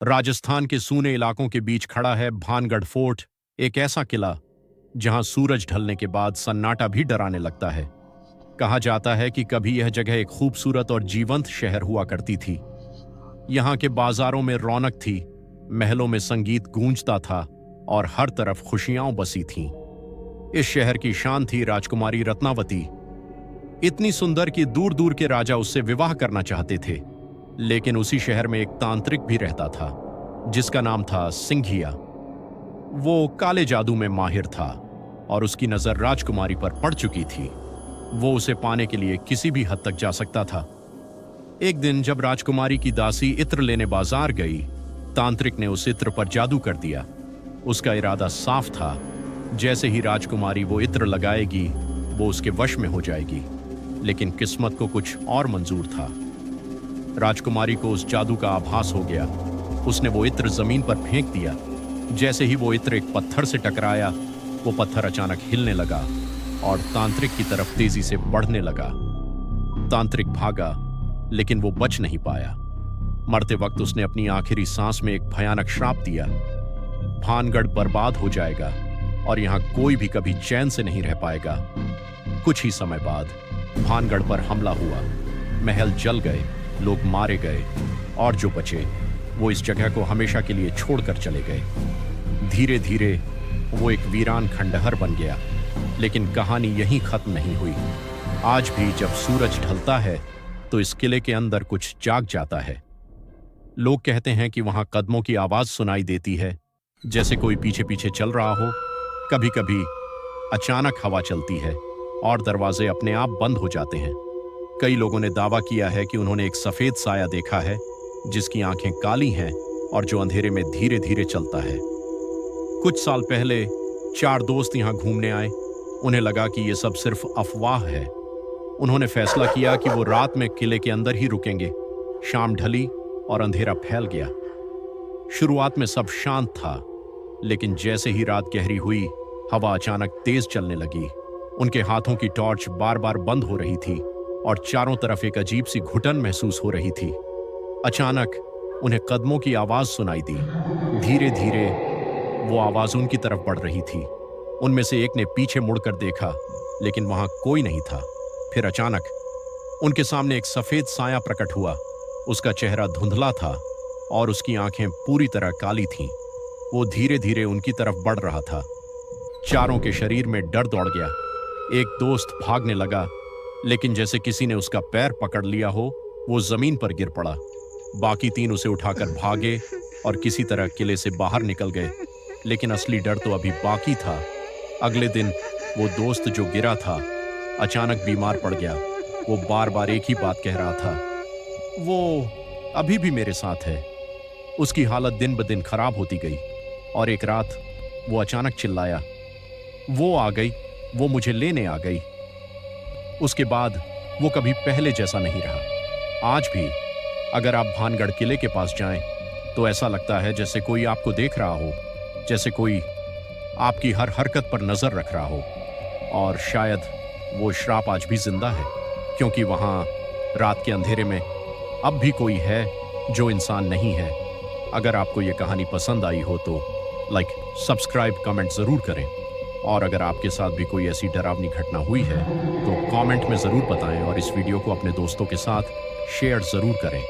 राजस्थान के सूने इलाकों के बीच खड़ा है भानगढ़ फोर्ट, एक ऐसा किला जहां सूरज ढलने के बाद सन्नाटा भी डराने लगता है। कहा जाता है कि कभी यह जगह एक खूबसूरत और जीवंत शहर हुआ करती थी। यहाँ के बाजारों में रौनक थी, महलों में संगीत गूंजता था और हर तरफ खुशियां बसी थीं। इस शहर की शान थी राजकुमारी रत्नावती, इतनी सुंदर कि दूर दूर के राजा उससे विवाह करना चाहते थे। लेकिन उसी शहर में एक तांत्रिक भी रहता था जिसका नाम था सिंघिया। वो काले जादू में माहिर था और उसकी नजर राजकुमारी पर पड़ चुकी थी। वो उसे पाने के लिए किसी भी हद तक जा सकता था। एक दिन जब राजकुमारी की दासी इत्र लेने बाजार गई, तांत्रिक ने उस इत्र पर जादू कर दिया। उसका इरादा साफ था, जैसे ही राजकुमारी वो इत्र लगाएगी वो उसके वश में हो जाएगी। लेकिन किस्मत को कुछ और मंजूर था। राजकुमारी को उस जादू का आभास हो गया। उसने वो इत्र जमीन पर फेंक दिया। जैसे ही वो इत्र एक पत्थर से टकराया, वो पत्थर अचानक हिलने लगा और तांत्रिक की तरफ तेजी से बढ़ने लगा। तांत्रिक भागा, लेकिन वो बच नहीं पाया। मरते वक्त उसने अपनी आखिरी सांस में एक भयानक श्राप दिया, भानगढ़ बर्बाद हो जाएगा और यहाँ कोई भी कभी चैन से नहीं रह पाएगा। कुछ ही समय बाद भानगढ़ पर हमला हुआ, महल जल गए, लोग मारे गए और जो बचे वो इस जगह को हमेशा के लिए छोड़कर चले गए। धीरे धीरे वो एक वीरान खंडहर बन गया। लेकिन कहानी यहीं खत्म नहीं हुई। आज भी जब सूरज ढलता है तो इस किले के अंदर कुछ जाग जाता है। लोग कहते हैं कि वहां कदमों की आवाज सुनाई देती है, जैसे कोई पीछे पीछे चल रहा हो। कभी कभी अचानक हवा चलती है और दरवाजे अपने आप बंद हो जाते हैं। कई लोगों ने दावा किया है कि उन्होंने एक सफेद साया देखा है जिसकी आंखें काली हैं और जो अंधेरे में धीरे धीरे चलता है। कुछ साल पहले 4 दोस्त यहां घूमने आए। उन्हें लगा कि यह सब सिर्फ अफवाह है। उन्होंने फैसला किया कि वो रात में किले के अंदर ही रुकेंगे। शाम ढली और अंधेरा फैल गया। शुरुआत में सब शांत था, लेकिन जैसे ही रात गहरी हुई, हवा अचानक तेज चलने लगी। उनके हाथों की टॉर्च बार बार बंद हो रही थी और चारों तरफ एक अजीब सी घुटन महसूस हो रही थी। अचानक उन्हें कदमों की आवाज सुनाई दी। धीरे धीरे वो आवाज उनकी तरफ बढ़ रही थी। उनमें से एक ने पीछे मुड़कर देखा, लेकिन वहां कोई नहीं था। फिर अचानक उनके सामने एक सफेद साया प्रकट हुआ। उसका चेहरा धुंधला था और उसकी आंखें पूरी तरह काली थीं। वो धीरे धीरे उनकी तरफ बढ़ रहा था। चारों के शरीर में डर दौड़ गया। एक दोस्त भागने लगा, लेकिन जैसे किसी ने उसका पैर पकड़ लिया हो, वो जमीन पर गिर पड़ा। बाकी 3 उसे उठाकर भागे और किसी तरह किले से बाहर निकल गए। लेकिन असली डर तो अभी बाकी था। अगले दिन वो दोस्त जो गिरा था अचानक बीमार पड़ गया। वो बार बार एक ही बात कह रहा था, वो अभी भी मेरे साथ है। उसकी हालत दिन ब दिन खराब होती गई और एक रात वो अचानक चिल्लाया, वो आ गई, वो मुझे लेने आ गई। उसके बाद वो कभी पहले जैसा नहीं रहा। आज भी अगर आप भानगढ़ किले के पास जाएं तो ऐसा लगता है जैसे कोई आपको देख रहा हो, जैसे कोई आपकी हर हरकत पर नजर रख रहा हो। और शायद वो श्राप आज भी जिंदा है, क्योंकि वहां रात के अंधेरे में अब भी कोई है जो इंसान नहीं है। अगर आपको ये कहानी पसंद आई हो तो लाइक, सब्सक्राइब, कमेंट जरूर करें। और अगर आपके साथ भी कोई ऐसी डरावनी घटना हुई है तो कमेंट में जरूर बताएं और इस वीडियो को अपने दोस्तों के साथ शेयर जरूर करें।